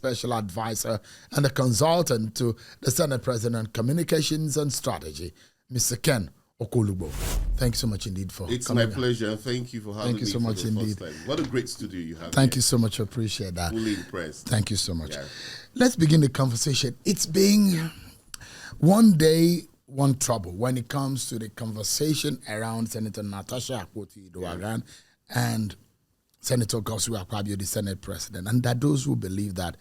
special advisor and a consultant to the Senate President, Communications and Strategy, Mr. Ken Okolubo. Thank you so much indeed for It's coming. my pleasure, and thank you for having me. So much for the indeed. first time. What a great studio you have. Thank you so much. I appreciate that. Fully impressed. Thank you so much. Yeah. Let's begin the conversation. It's been one day, one trouble when it comes to the conversation around Senator Natasha Akpoti-Idoagan and Senator Godswill Akpabio, the Senate President, and that those who believe that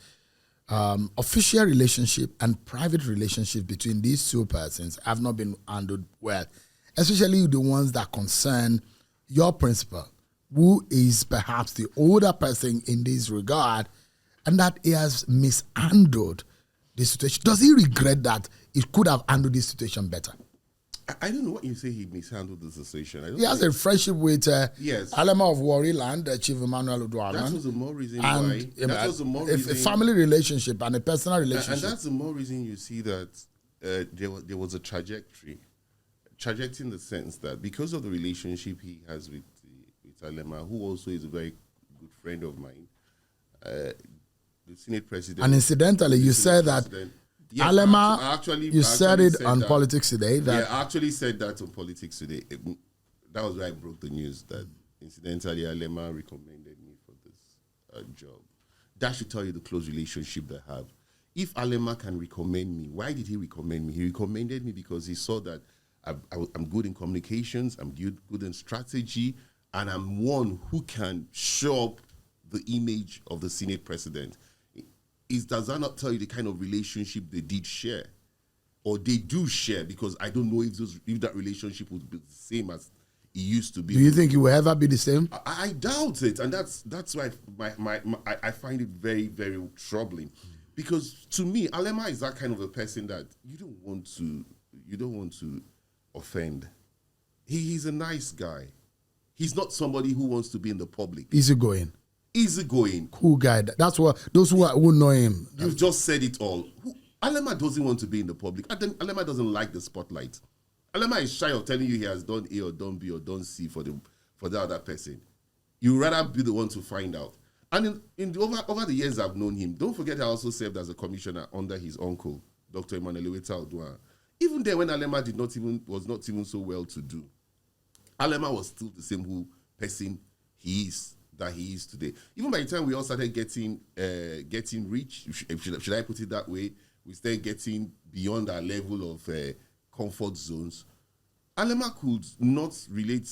official relationship and private relationship between these two persons have not been handled well, especially the ones that concern your principal, who is perhaps the older person in this regard, and that he has mishandled the situation. Does he regret that he could have handled this situation better? I don't know what you say he mishandled the situation. He has a friendship with yes. Alema of Warriland, Chief Emmanuel Oduagan. That was the more reason why. That was the more reason. A family relationship and a personal relationship. And that's the more reason you see that there was a trajectory. Trajectory in the sense that because of the relationship he has with Alema, who also is a very good friend of mine, the Senate President. And incidentally, you said that yes, Alema, you said it on Politics Today. That I actually said that on Politics Today. That was where I broke the news that incidentally Alema recommended me for this job. That should tell you the close relationship they have. If Alema can recommend me, why did he recommend me? He recommended me because he saw that I'm good in communications, I'm good in strategy, and I'm one who can show up the image of the Senate President. Does that not tell you the kind of relationship they did share? Or they do share, because I don't know if that relationship would be the same as it used to be. Do you think it will ever be the same? I doubt it, and that's why I find it very, very troubling. Because to me, Alema is that kind of a person that you don't want to offend. He's a nice guy. He's not somebody who wants to be in the public. Easygoing. Cool guy. That's what those who know him. You've just said it all. Alema doesn't want to be in the public. Alema doesn't like the spotlight. Alema is shy of telling you he has done A or done B or done C for the other person. You rather be the one to find out. And over the years I've known him, don't forget I also served as a commissioner under his uncle, Dr. Emmanuel Oduagan. Even then, when Alema was not even so well to do, Alema was still the same person he is today. Even by the time we all started getting rich, should I put it that way, we started getting beyond our level of comfort zones. Alema could not relate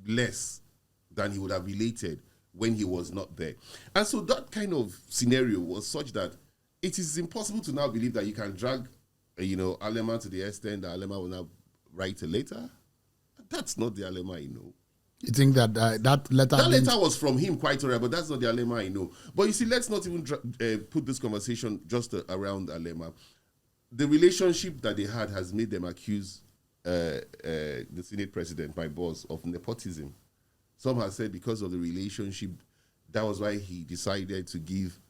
less than he would have related when he was not there. And so that kind of scenario was such that it is impossible to now believe that you can drag Alema to the extent that Alema will now write a letter. That's not the Alema I know. You think that that letter... That letter was from him, quite all right, but that's not the Alema I know. But you see, let's not even put this conversation just around Alema. The relationship that they had has made them accuse the Senate President, my boss, of nepotism. Some have said because of the relationship, that was why he decided to give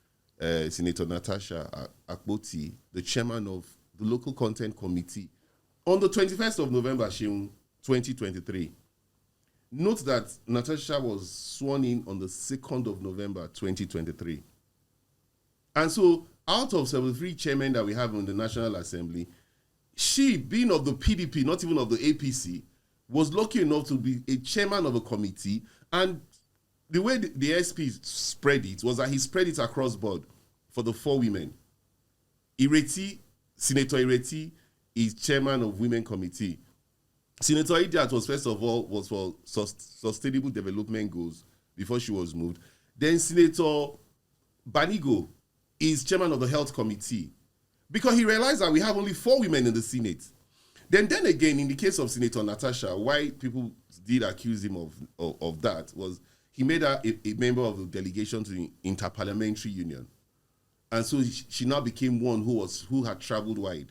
Senator Natasha Akpoti, the chairman of the local content committee, on the 21st of November, 2023. Note that Natasha was sworn in on the 2nd of November, 2023. And so, out of 73 chairmen that we have in the National Assembly, she, being of the PDP, not even of the APC, was lucky enough to be a chairman of a committee. And the way the SP spread it was that he spread it across board for the 4 women. Senator Ireti is chairman of Women Committee. Senator Idiat was, first of all, was for sustainable development goals before she was moved. Then Senator Banigo is chairman of the Health Committee because he realized that we have only 4 women in the Senate. Then again, in the case of Senator Natasha, why people did accuse him of that was he made her a member of the delegation to the Interparliamentary Union. And so she now became one who had traveled wide,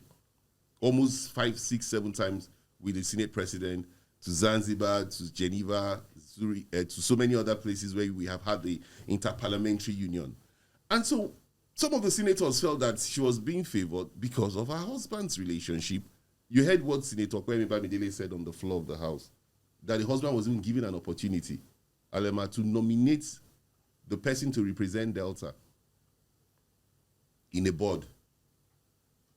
almost 5, 6, 7 times with the Senate President, to Zanzibar, to Geneva, Zurich, to so many other places where we have had the Interparliamentary Union. And so some of the senators felt that she was being favored because of her husband's relationship. You heard what Senator Kwame Bamidele said on the floor of the House, that the husband was even given an opportunity, Alema, to nominate the person to represent Delta. in a board.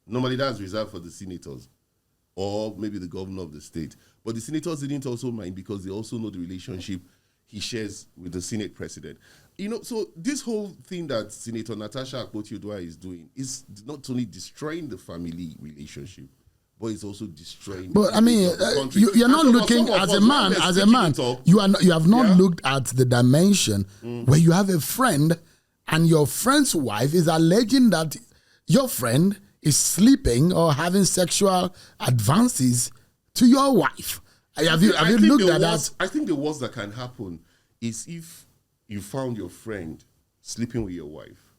Normally that's reserved for the senators or maybe the governor of the state. But the senators didn't also mind because they also know the relationship he shares with the Senate president. So this whole thing that Senator Natasha Akpoti-Oduwa is doing is not only destroying the family relationship, but it's also destroying. But I mean, you're not looking as a man. You have not looked at the dimension where you have a friend, and your friend's wife is alleging that your friend is sleeping or having sexual advances to your wife. Have you looked at that? I think the worst that can happen is if you found your friend sleeping with your wife.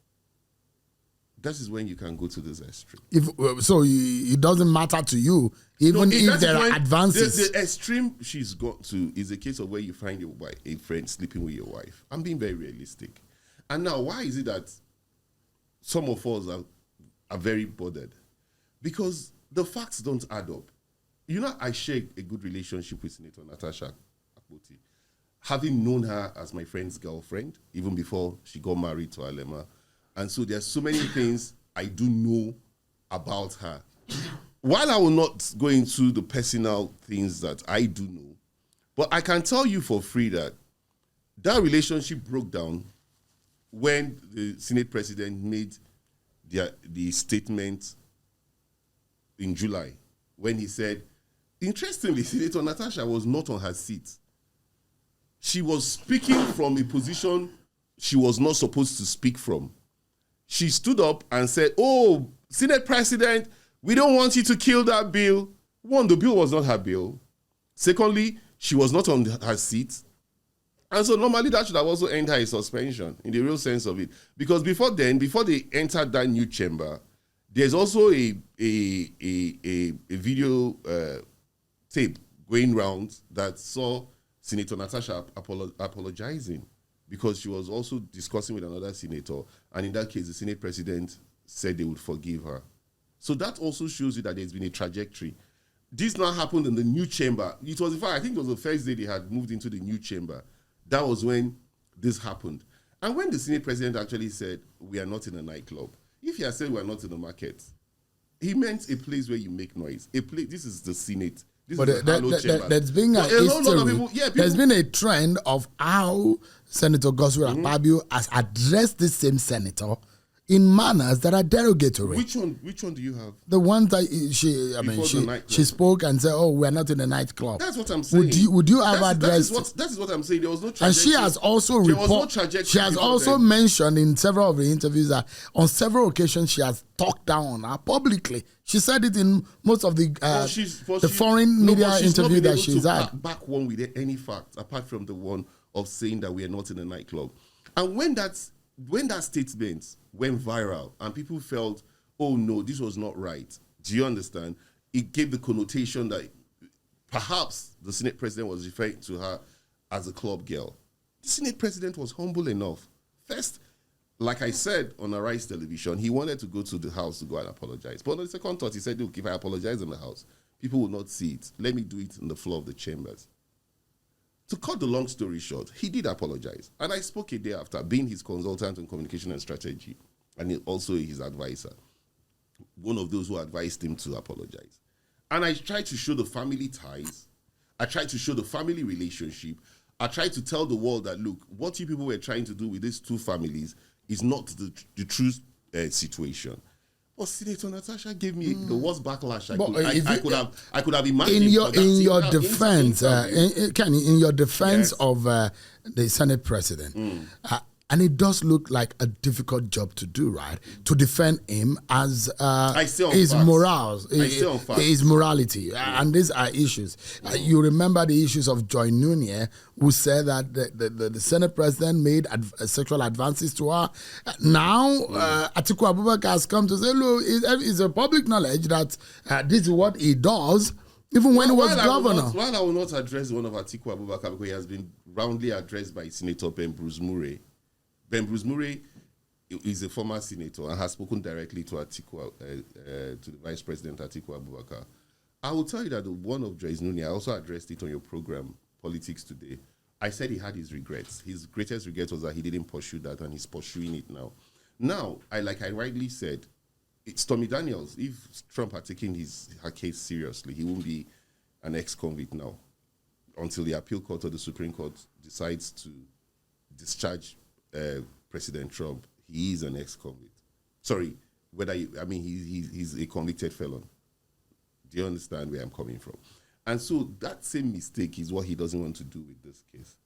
That is when you can go to this extreme. It doesn't matter to you, even if there are advances. The extreme she's got to is a case of where you find a friend sleeping with your wife. I'm being very realistic. And now, why is it that some of us are very bothered? Because the facts don't add up. I share a good relationship with Senator Natasha Akpoti. Having known her as my friend's girlfriend, even before she got married to Alema. And so there's so many things I do know about her. While I will not go into the personal things that I do know, but I can tell you for free that relationship broke down when the Senate president made the statement in July, when he said, interestingly, Senator Natasha was not on her seat. She was speaking from a position she was not supposed to speak from. She stood up and said, "Oh, Senate President, we don't want you to kill that bill." One, the bill was not her bill. Secondly, she was not on her seat. And so normally that should have also ended her suspension in the real sense of it. Because before they entered that new chamber, there's also a video tape going round that saw Senator Natasha apologizing because she was also discussing with another senator. And in that case, the Senate president said they would forgive her. So that also shows you that there's been a trajectory. This now happened in the new chamber. It was, in fact, I think it was the first day they had moved into the new chamber. That was when this happened. And when the Senate president actually said, "We are not in a nightclub," if he had said we are not in the market, he meant a place where you make noise. This is the Senate. There's been there's been a trend of how Senator Godswill Akpabio has addressed the same senator in manners that are derogatory. Which one do you have? The one that she spoke and said, "Oh, we're not in a nightclub." That's what I'm saying. Would you have addressed? That is what I'm saying. There was no trajectory. And she has also She has also mentioned in several of the interviews that on several occasions she has talked down on her publicly. She said it in most of the foreign media interviews that she's had. Back one with any facts apart from the one of saying that we are not in a nightclub. And when that statement went viral and people felt, "Oh no, this was not right," do you understand? It gave the connotation that perhaps the Senate president was referring to her as a club girl. The Senate president was humble enough. First, like I said on Arise Television, he wanted to go to the house to go and apologize. But on the second thought, he said, "Look, if I apologize in the house, people will not see it. Let me do it on the floor of the chambers." To cut the long story short, he did apologize. And I spoke a day after, being his consultant on communication and strategy, and also his advisor, one of those who advised him to apologize. And I tried to show the family ties. I tried to show the family relationship. I tried to tell the world that, look, what you people were trying to do with these two families is not the true situation. But Senator Natasha gave me the worst backlash I could have imagined. In your defense, Kenny, in your defense of the Senate president, and it does look like a difficult job to do, right? To defend him as his morals, his morality, and these are issues. You remember the issues of Joy Nunez, who said that the Senate president made sexual advances to her. Now, Atiku Abubakar has come to say, "Look, it's a public knowledge that this is what he does." Even when he was governor. While I will not address one of Atiku Abubakar because he has been roundly addressed by Senator Ben Bruce Murray. Ben Bruce Murray is a former senator and has spoken directly to Atiku, to the Vice President Atiku Abubakar. I will tell you that the one of Joyce Nunez, I also addressed it on your program, Politics Today. I said he had his regrets. His greatest regret was that he didn't pursue that, and he's pursuing it now. Now, like I rightly said, it's Tommy Daniels. If Trump had taken her case seriously, he won't be an ex-convict now until the appeal court or the Supreme Court decides to discharge President Trump. He is an ex-convict. Sorry, he's a convicted felon. Do you understand where I'm coming from? And so that same mistake is what he doesn't want to do with this case.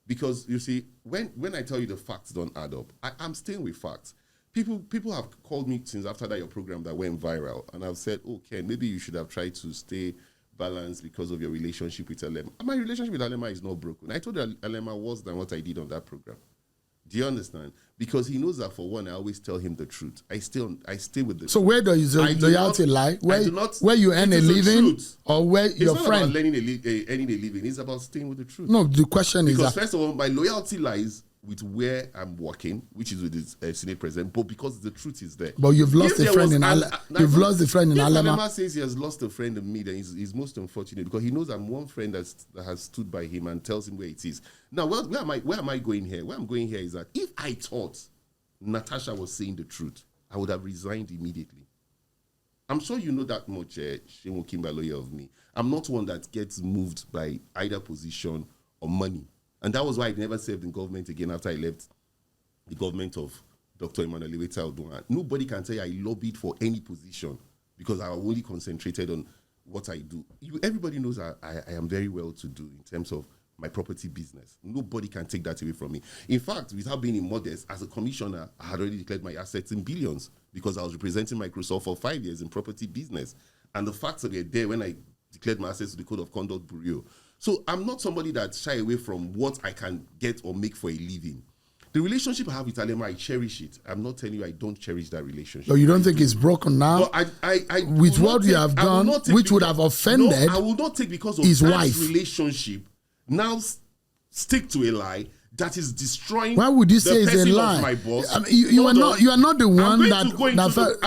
Because, you see, when I tell you the facts don't add up, I'm staying with facts. People have called me since after that your program that went viral, and I've said, okay, maybe you should have tried to stay balanced because of your relationship with Alema. My relationship with Alema is not broken. I told Alema worse than what I did on that program. Do you understand? Because he knows that, for one, I always tell him the truth. I stay with the So where does your loyalty lie? Where you earn a living, or where your friend? It's not about earning a living. It's about staying with the truth. No, the question is because first of all, my loyalty lies with where I'm working, which is with the Senate President, but because the truth is there. But you've lost a friend in Alema. You've lost a friend in Alema. Alema says he has lost a friend in me, then he's most unfortunate because he knows I'm one friend that has stood by him and tells him where it is. Now, where am I going here? Where I'm going here is that if I thought Natasha was saying the truth, I would have resigned immediately. I'm sure you know that much, Shemu Kimbaloye, of me. I'm not one that gets moved by either position or money. And that was why I never served in government again after I left the government of Dr. Emmanuel Iweta Oduwa. Nobody can say I lobbied for any position because I only concentrated on what I do. Everybody knows I am very well to do in terms of my property business. Nobody can take that away from me. In fact, without being immodest, as a commissioner, I had already declared my assets in billions because I was representing Microsoft for 5 years in property business. And the facts were there when I declared my assets to the Code of Conduct Bureau. So I'm not somebody that shy away from what I can get or make for a living. The relationship I have with Alema, I cherish it. I'm not telling you I don't cherish that relationship. So you don't think it's broken now? With what you have done, which would have offended I will not take because of his that wife. relationship. Now stick to a lie that is destroying. Why would you say it's a lie? My boss. I mean, you are not the one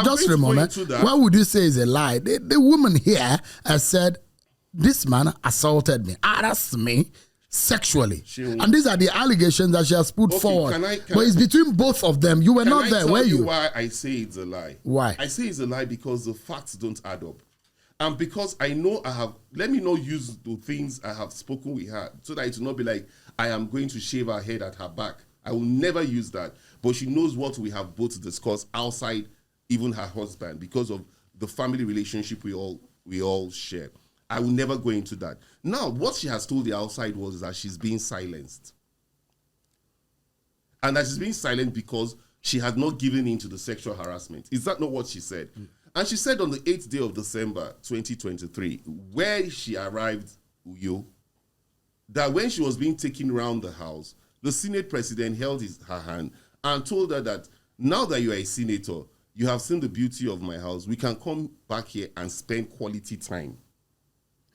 just a moment. Why would you say it's a lie? The woman here has said, this man assaulted me, harassed me sexually. And these are the allegations that she has put forward. But it's between both of them. You were not there, were you? Why I say it's a lie? Why? I say it's a lie because the facts don't add up. And because I know let me not use the things I have spoken with her so that it will not be like I am going to shave her head at her back. I will never use that. But she knows what we have both discussed outside even her husband because of the family relationship we all share. I will never go into that. Now, what she has told the outside was that she's being silenced. And that she's being silent because she had not given in to the sexual harassment. Is that not what she said? And she said on the 8th day of December, 2023, where she arrived, Uyo, that when she was being taken around the house, the Senate president held her hand and told her that now that you are a senator, you have seen the beauty of my house, we can come back here and spend quality time.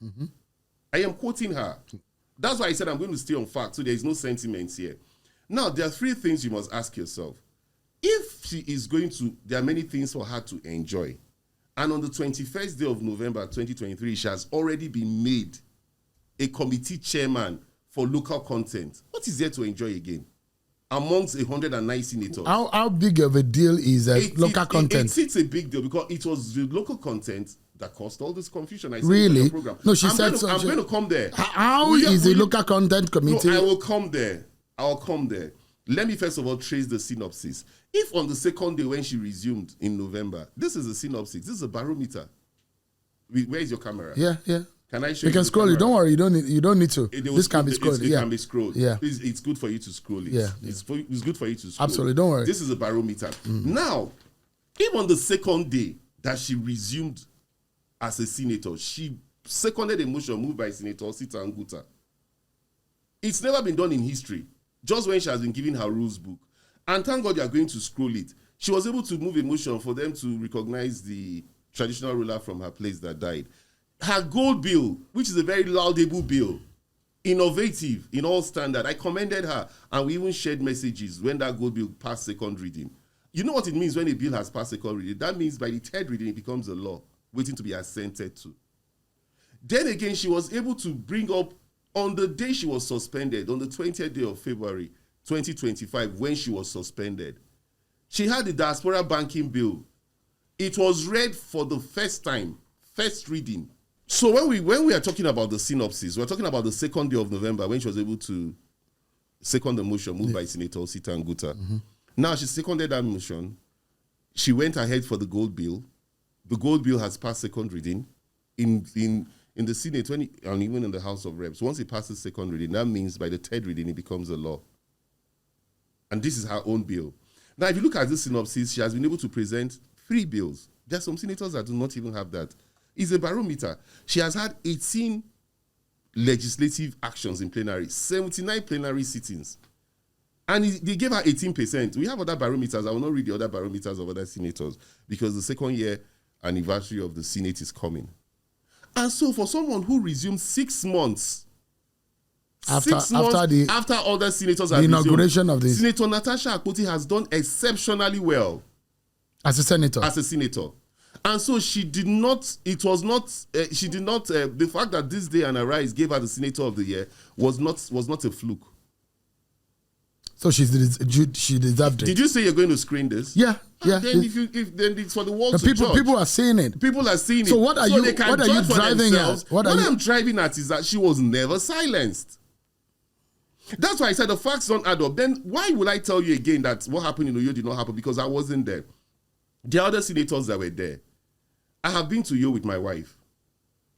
Mm-hmm. I am quoting her. That's why I said I'm going to stay on fact, so there is no sentiments here. Now, there are 3 things you must ask yourself. If she is going to, there are many things for her to enjoy. And on the 21st day of November 2023, she has already been made a committee chairman for local content. What is there to enjoy again? Amongst 109 senators. How big of a deal is local content? It's a big deal because it was the local content that caused all this confusion. I said really? In the program. No, she said I'm going to come there. How is the local content committee? No, I will come there. I'll come there. Let me first of all trace the synopsis. If on the second day when she resumed in November, this is a synopsis, this is a barometer. Where is your camera? Yeah. Can I show you? You can scroll it. Don't worry, you don't need to. This can be scrolled. It can be scrolled. Yeah. It's good for you to scroll it. Yeah. It's good for you to scroll. Absolutely, don't worry. This is a barometer. Now, if on the second day that she resumed as a senator, she seconded a motion moved by Senator Sita Nguta. It's never been done in history. Just when she has been given her rules book. And thank God you are going to scroll it. She was able to move a motion for them to recognize the traditional ruler from her place that died. Her gold bill, which is a very laudable bill, innovative in all standard. I commended her, and we even shared messages when that gold bill passed second reading. You know what it means when a bill has passed second reading? That means by the third reading, it becomes a law, waiting to be assented to. Then again, she was able to bring up, on the day she was suspended, on the 20th day of February 2025, when she was suspended, She had the diaspora banking bill. It was read for the first time, first reading. So when we are talking about the synopsis, we're talking about the second day of November when she was able to second the motion moved by Senator Sita Nguta. Now she seconded that motion. She went ahead for the gold bill. The gold bill has passed second reading in the Senate and even in the House of Reps. Once it passes second reading, that means by the third reading it becomes a law. And this is her own bill. Now, if you look at this synopsis, she has been able to present 3 bills. There are some senators that do not even have that. It's a barometer. She has had 18 legislative actions in plenary, 79 plenary sittings. And they gave her 18%. We have other barometers. I will not read the other barometers of other senators because the second year anniversary of the Senate is coming. And so for someone who resumed 6 months, after other senators have inauguration of this, Senator Natasha Akpoti has done exceptionally well as a senator. And so she did not, the fact that this day and Arise gave her the Senator of the Year was not a fluke. So she deserved it. Did you say you're going to screen this? Yeah. Then then it's for the world to judge. People are seeing it. People are seeing it. So what are you driving at? What I'm driving at is that she was never silenced. That's why I said the facts don't add up. Then why would I tell you again that what happened in Uyo did not happen? Because I wasn't there. The other senators that were there. I have been to Uyo with my wife.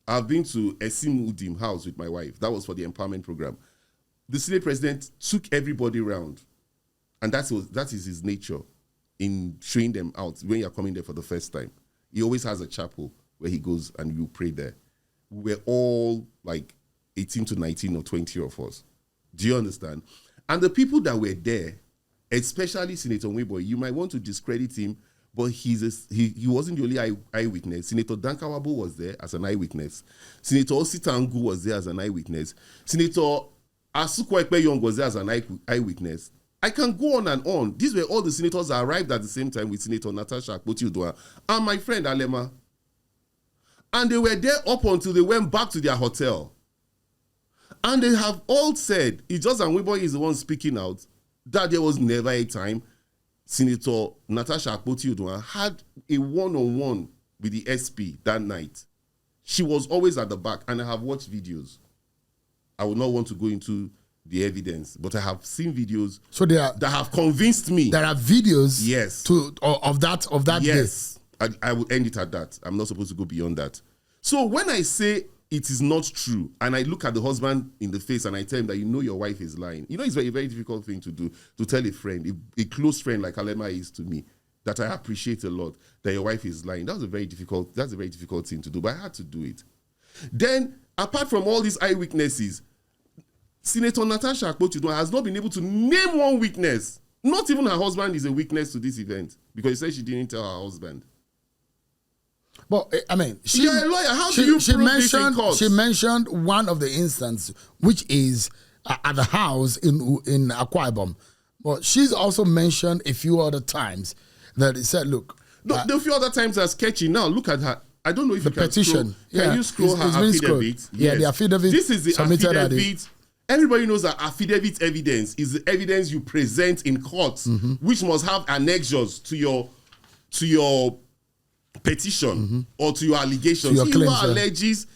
I've been to Esim Udim house with my wife. That was for the empowerment program. The Senate president took everybody around. And that is his nature in showing them out when you're coming there for the first time. He always has a chapel where he goes and you pray there. We were all like 18 to 19 or 20 of us. Do you understand? And the people that were there, especially Senator Nweboy, you might want to discredit him, but he wasn't the only eyewitness. Senator Dankawabo was there as an eyewitness. Senator Ositangu was there as an eyewitness. Senator Asukwa Ekpeyong was there as an eyewitness. I can go on and on. These were all the senators that arrived at the same time with Senator Natasha Akpoti-Uduaghan and my friend Alema. And they were there up until they went back to their hotel. And they have all said, it's just that Nweboy is the one speaking out, that there was never a time Senator Natasha Akpoti-Uduaghan had a one-on-one with the SP that night. She was always at the back, and I have watched videos. I would not want to go into the evidence, but I have seen videos that have convinced me. There are videos yes. of that yes. day. I would end it at that. I'm not supposed to go beyond that. So when I say it is not true, and I look at the husband in the face and I tell him that you know your wife is lying. You know, it's a very difficult thing to do, to tell a friend, a close friend like Alema is to me, that I appreciate a lot, that your wife is lying. That's a very difficult thing to do, but I had to do it. Then, apart from all these eyewitnesses, Senator Natasha Akpoti-Uduaghan has not been able to name one witness. Not even her husband is a witness to this event, because she said she didn't tell her husband. But I mean, you're a lawyer. How do you prove this in court? She mentioned one of the instances, which is at the house in Akwa Ibom. But she's also mentioned a few other times that it said, look. The few other times are sketchy. Now, look at her. I don't know if the you can petition. Can you scroll her affidavit? Yes. Yeah, the affidavit. This is the affidavit. Everybody knows that affidavit evidence is the evidence you present in court, which must have annexures to your petition or to your allegations. He who alleges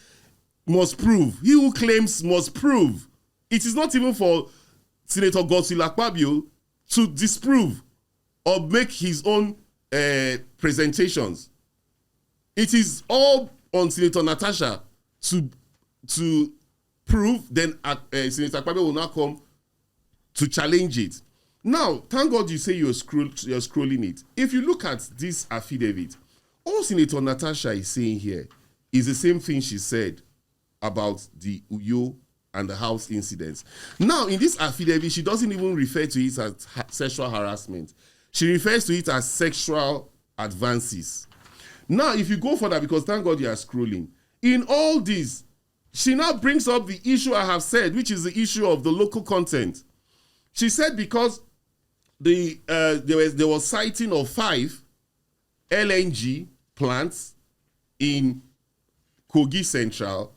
must prove. He who claims must prove. It is not even for Senator Godswill Akpabio to disprove or make his own presentations. It is all on Senator Natasha to prove. Then Senator Akpabio will now come to challenge it. Now, thank God you say you're scrolling it. If you look at this affidavit, all Senator Natasha is saying here is the same thing she said about the Uyo and the house incidents. Now, in this affidavit, she doesn't even refer to it as sexual harassment. She refers to it as sexual advances. Now, if you go further, because thank God you are scrolling, in all this, she now brings up the issue I have said, which is the issue of the local content. She said because there was sighting of 5 LNG plants in Kogi Central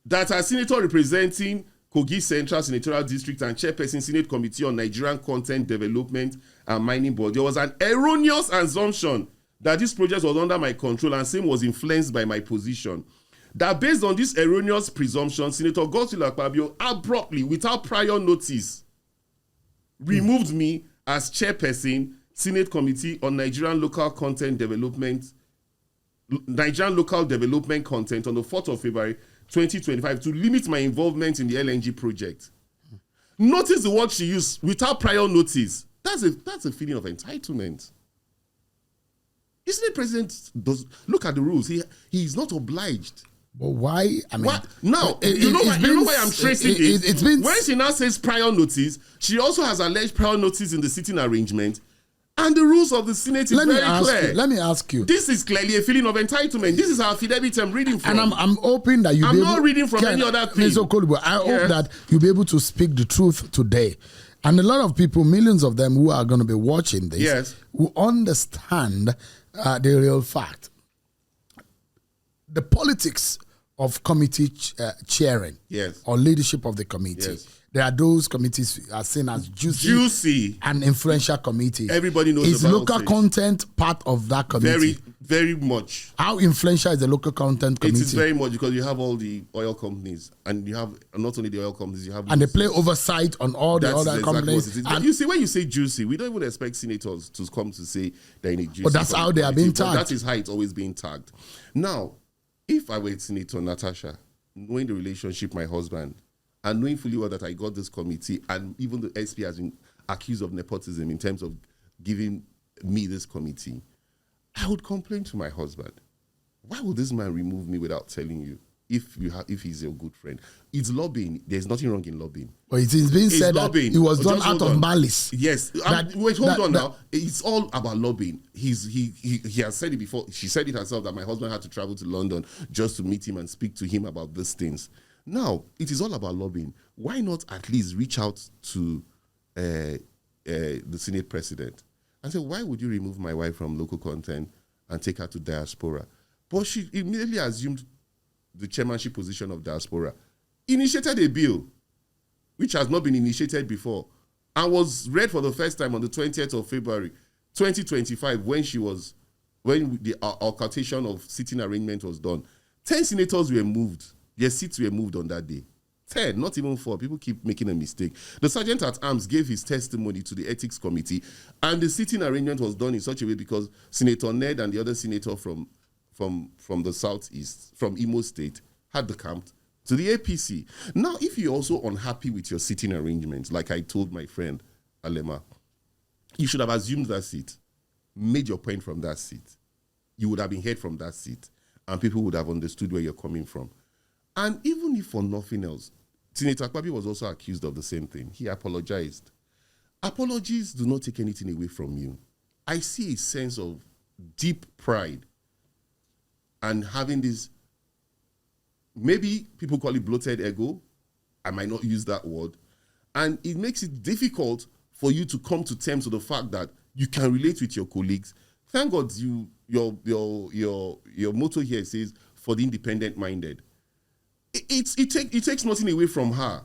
that are senator representing Kogi Central Senatorial District and Chairperson Senate Committee on Nigerian Content Development and Mining Board, there was an erroneous assumption that this project was under my control and same was influenced by my position. That based on this erroneous presumption, Senator Godswill Akpabio abruptly, without prior notice, removed me as chairperson, Senate Committee on Nigerian Local Development Content on the 4th of February 2025 to limit my involvement in the LNG project. Notice the word she used, without prior notice. That's a feeling of entitlement. The Senate President does look at the rules. He is not obliged. But why? I mean, now you know why I'm tracing it. When she now says prior notice, she also has alleged prior notice in the sitting arrangement, and the rules of the Senate is very clear. Let me ask you. This is clearly a feeling of entitlement. This is our affidavit I'm reading from, and I'm hoping that I'm not reading from any other thing. I hope that you'll be able to speak the truth today. And a lot of people, millions of them who are going to be watching this, will understand the real fact. The politics of committee chairing or leadership of the committee. There are those committees are seen as juicy and influential committees. Everybody knows is about local content part of that committee? Very much. How influential is the local content committee? It is very much because you have all the oil companies, and you have not only the oil companies, you have and they play oversight on all the other companies. And you see, when you say juicy, we don't even expect senators to come to say they're in a juicy. But that's how they are being tagged. That is how it's always being tagged. Now, if I were Senator Natasha, knowing the relationship my husband, and knowing fully well that I got this committee, and even the SP has been accused of nepotism in terms of giving me this committee, I would complain to my husband. Why would this man remove me without telling you? If he's your good friend, it's lobbying. There's nothing wrong in lobbying. But it is being said that it was done out of malice. Yes. Hold on now. It's all about lobbying. He has said it before. She said it herself that my husband had to travel to London just to meet him and speak to him about these things. Now, it is all about lobbying. Why not at least reach out to the Senate President and say, why would you remove my wife from local content and take her to diaspora? But she immediately assumed the chairmanship position of diaspora, initiated a bill which has not been initiated before and was read for the first time on the 20th of February 2025 when the occultation of sitting arrangement was done. 10 senators were moved. Their seats were moved on that day. 10, not even 4. People keep making a mistake. The Sergeant at Arms gave his testimony to the Ethics Committee, and the sitting arrangement was done in such a way because Senator Ned and the other senator from the southeast, from Imo State, had the camp to the APC. Now, if you're also unhappy with your sitting arrangements, like I told my friend Alema, you should have assumed that seat, made your point from that seat. You would have been heard from that seat, and people would have understood where you're coming from. And even if for nothing else, Senator Akpabio was also accused of the same thing. He apologized. Apologies do not take anything away from you. I see a sense of deep pride and having this, maybe people call it bloated ego. I might not use that word. And it makes it difficult for you to come to terms with the fact that you can relate with your colleagues. Thank God your motto here says, for the independent-minded. It takes nothing away from her.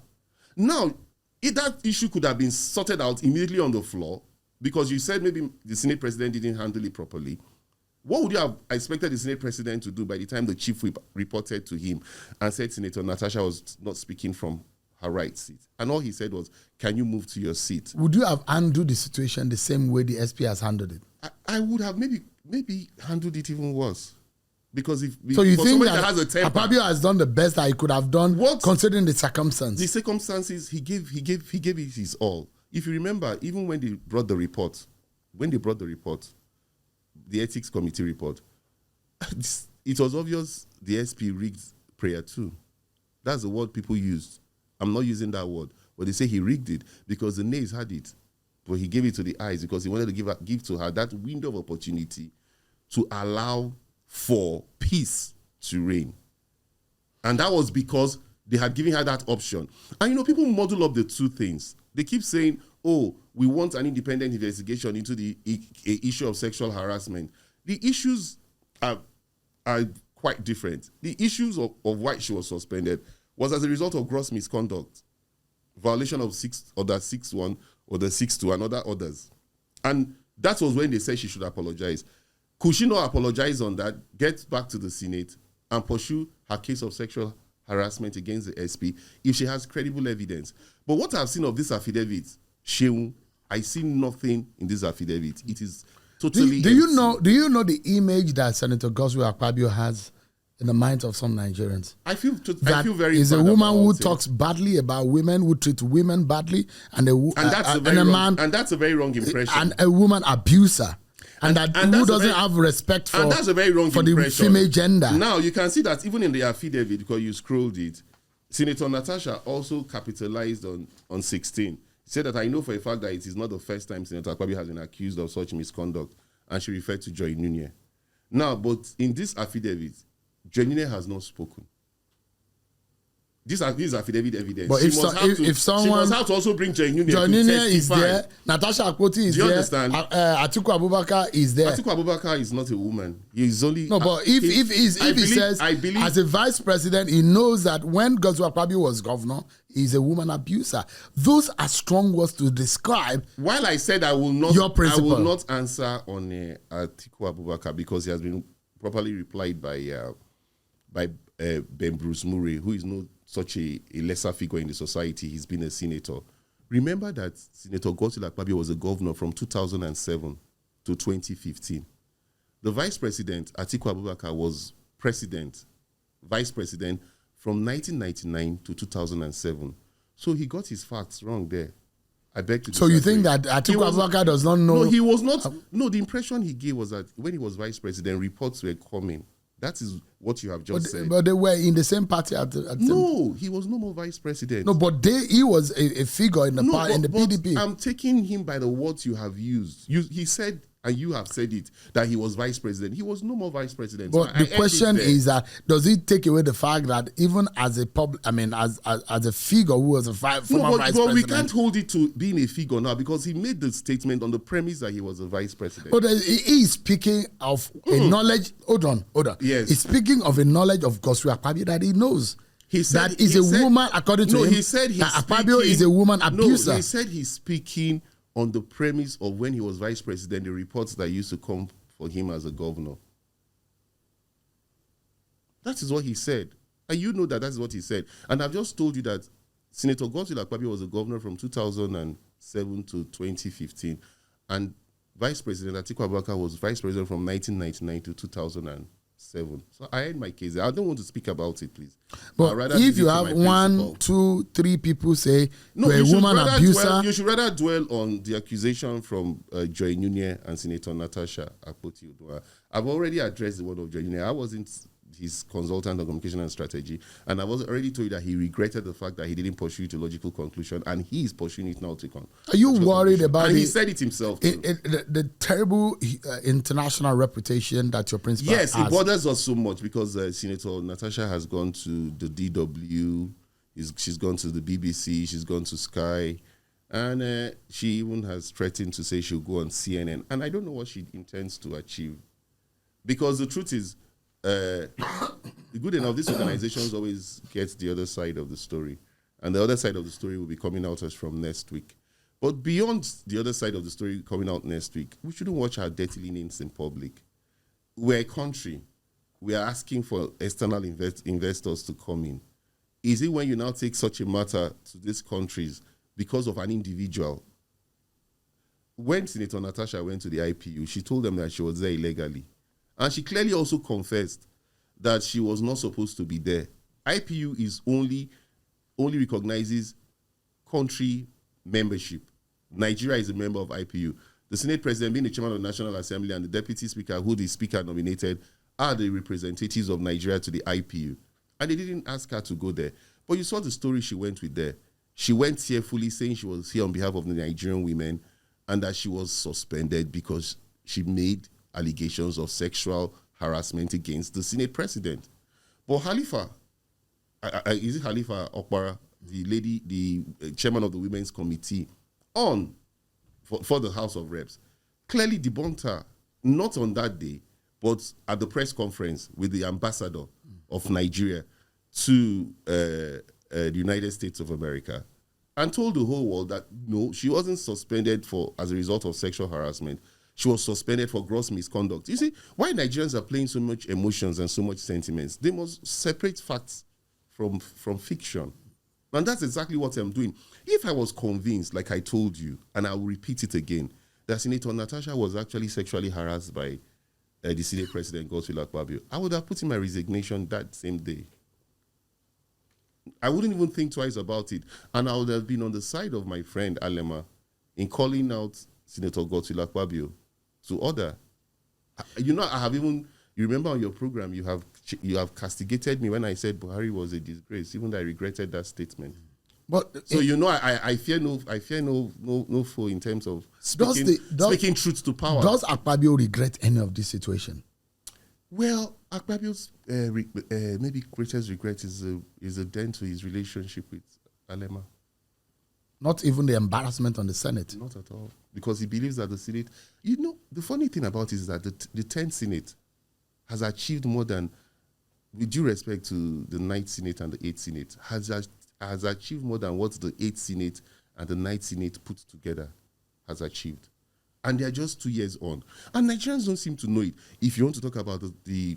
Now, if that issue could have been sorted out immediately on the floor, because you said maybe the Senate President didn't handle it properly, what would you have expected the Senate President to do by the time the chief whip reported to him and said Senator Natasha was not speaking from her right seat? And all he said was, can you move to your seat? Would you have handled the situation the same way the SP has handled it? I would have maybe handled it even worse. Because so you think that Akpabio has done the best that he could have done, considering the circumstances? The circumstances, he gave it his all. If you remember, even when they brought the report, the Ethics Committee report, it was obvious the SP rigged prayer too. That's the word people used. I'm not using that word, but they say he rigged it because the nays had it, but he gave it to the eyes because he wanted to give to her that window of opportunity to allow for peace to reign. And that was because they had given her that option. And people model up the two things. They keep saying, oh, we want an independent investigation into the issue of sexual harassment. The issues are quite different. The issues of why she was suspended was as a result of gross misconduct. violation of Order 6.1, Order 6.2, and other orders. And that was when they said she should apologize. Could she not apologize on that, get back to the Senate, and pursue her case of sexual harassment against the SP if she has credible evidence? But what I've seen of this affidavit, Sheung, I see nothing in this affidavit. It is totally do you know the image that Senator Godswill Akpabio has in the minds of some Nigerians? I feel very is bad a woman who about it. talks badly about women, who treats women badly, and that's a very wrong impression. And a woman abuser. And who doesn't have respect for, and that's a very wrong for the impression. female gender. Now, you can see that even in the affidavit, because you scrolled it, Senator Natasha also capitalized on 16. Said that I know for a fact that it is not the first time Senator Akpabio has been accused of such misconduct, and she referred to Joy Nunye. Now, but in this affidavit, Joy Nunye has not spoken. This is affidavit evidence. But if someone, she must have to also bring Joy Nunye. Joy Nunye is there, Natasha Akpoti is there. Do you understand? Atiku Abubakar is there. Atiku Abubakar is not a woman. He's only but if he says as a vice president, he knows that when Godswill Akpabio was governor, he's a woman abuser. Those are strong words to describe. While I said I will not, your principle. I will not answer on Atiku Abubakar because he has been properly replied by Ben Bruce Murray, who is not such a lesser figure in the society. He's been a senator. Remember that Senator Godswill Akpabio was a governor from 2007 to 2015. The vice president, Atiku Abubakar, was vice president from 1999 to 2007. So he got his facts wrong there. I beg to disagree. So you think that Atiku Abubakar does not know? No, he was not. No, the impression he gave was that when he was vice president, reports were coming. That is what you have just said. But they were in the same party No, he was no more vice president. No, but he was a figure in the PDP. I'm taking him by the words you have used. He said, and you have said it, that he was vice president. He was no more vice president. But the question is that does it take away the fact that even as a figure who was a former vice president? We can't hold it to being a figure now because he made the statement on the premise that he was a vice president. But he is speaking of a knowledge. Hold on. Yes. He's speaking of a knowledge of Godswill Akpabio that he knows. He said that is a woman, according to him. He said that Akpabio is a woman abuser. No, he said he's speaking on the premise of when he was vice president, the reports that used to come for him as a governor. That is what he said. And you know that that's what he said. And I've just told you that Senator Godswill Akpabio was a governor from 2007 to 2015. And Vice President Atiku Abubakar was vice president from 1999 to 2007. So I end my case. I don't want to speak about it, please. But if you have 1, 2, 3 people say you're a woman abuser, you should rather dwell on the accusation from Joy Nunye and Senator Natasha Akpoti. I've already addressed the one of Joy Nunye. I wasn't his consultant on communication and strategy, and I was already told you that he regretted the fact that he didn't pursue it to logical conclusion, and he is pursuing it now to come. Are you worried about and he said it himself. The terrible international reputation that your principal has? Yes, it bothers us so much because Senator Natasha has gone to the DW, she's gone to the BBC, she's gone to Sky, and she even has threatened to say she'll go on CNN, and I don't know what she intends to achieve. Because the truth is, good enough, these organizations always get the other side of the story. And the other side of the story will be coming out as from next week. But beyond the other side of the story coming out next week, we shouldn't watch our dirty leanings in public. We're a country. We are asking for external investors to come in. Is it when you now take such a matter to these countries because of an individual? When Senator Natasha went to the IPU, she told them that she was there illegally. And she clearly also confessed that she was not supposed to be there. IPU is only recognizes country membership. Nigeria is a member of IPU. The Senate President, being the chairman of the National Assembly, and the Deputy Speaker, who the Speaker nominated, are the representatives of Nigeria to the IPU. And they didn't ask her to go there. But you saw the story she went with there. She went tearfully saying she was here on behalf of the Nigerian women and that she was suspended because she made allegations of sexual harassment against the Senate President. But Khalifa, is it Khalifa Okpara, the chairman of the Women's Committee for the House of Reps, clearly debunked her, not on that day, but at the press conference with the ambassador of Nigeria to the United States of America. and told the whole world that no, she wasn't suspended as a result of sexual harassment. She was suspended for gross misconduct. You see, why Nigerians are playing so much emotions and so much sentiments, they must separate facts from fiction. And that's exactly what I'm doing. If I was convinced, like I told you, and I will repeat it again, that Senator Natasha was actually sexually harassed by the Senate President, Godswill Akpabio, I would have put in my resignation that same day. I wouldn't even think twice about it. And I would have been on the side of my friend Alema in calling out Senator Godswill Akpabio to order. I have even, you remember on your program, you have castigated me when I said Buhari was a disgrace, even though I regretted that statement. But so I fear no foe in terms of speaking truth to power. Does Akpabio regret any of this situation? Well, Akpabio's maybe greatest regret is a dent to his relationship with Alema. Not even the embarrassment on the Senate. Not at all, because he believes that the Senate. The funny thing about it is that the 10th Senate has achieved more than, with due respect to the 9th Senate and the 8th Senate, has achieved more than what the 8th Senate and the 9th Senate put together has achieved. And they are just 2 years on. And Nigerians don't seem to know it. If you want to talk about the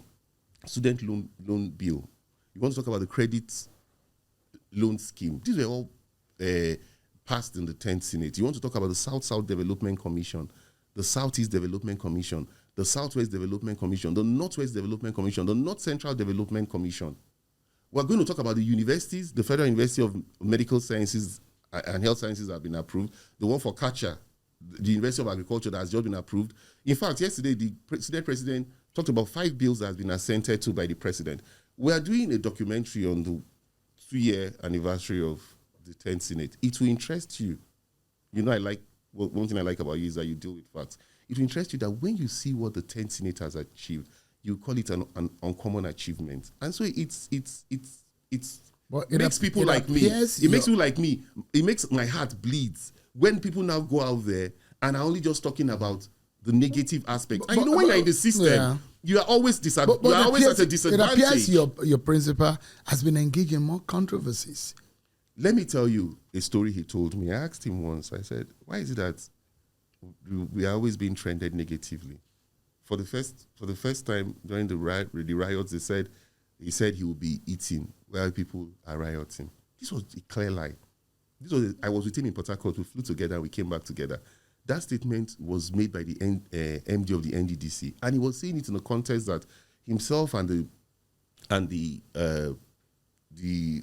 student loan bill, you want to talk about the credit loan scheme, these were all passed in the 10th Senate. You want to talk about the South-South Development Commission, the Southeast Development Commission, the Southwest Development Commission, the Northwest Development Commission, the North Central Development Commission. We're going to talk about the universities. The Federal University of Medical Sciences and Health Sciences have been approved. The one for Kacha, the University of Agriculture, that has just been approved. In fact, yesterday, the Senate President talked about 5 bills that have been assented to by the President. We are doing a documentary on the 2-year anniversary of the 10th Senate. It will interest you. One thing I like about you is that you deal with facts. It will interest you that when you see what the 10th Senate has achieved, you call it an uncommon achievement. And so it makes people like me. It makes people like me. It makes my heart bleeds when people now go out there and are only just talking about the negative aspect. And when you're in the system, you are always at a disadvantage. It appears your principal has been engaged in more controversies. Let me tell you a story he told me. I asked him once, I said, why is it that we are always being trended negatively? For the first time during the riots, he said he will be eating while people are rioting. This was a clear lie. I was with him in Port Harcourt. We flew together. We came back together. That statement was made by the MD of the NDDC, and he was saying it in the context that himself and the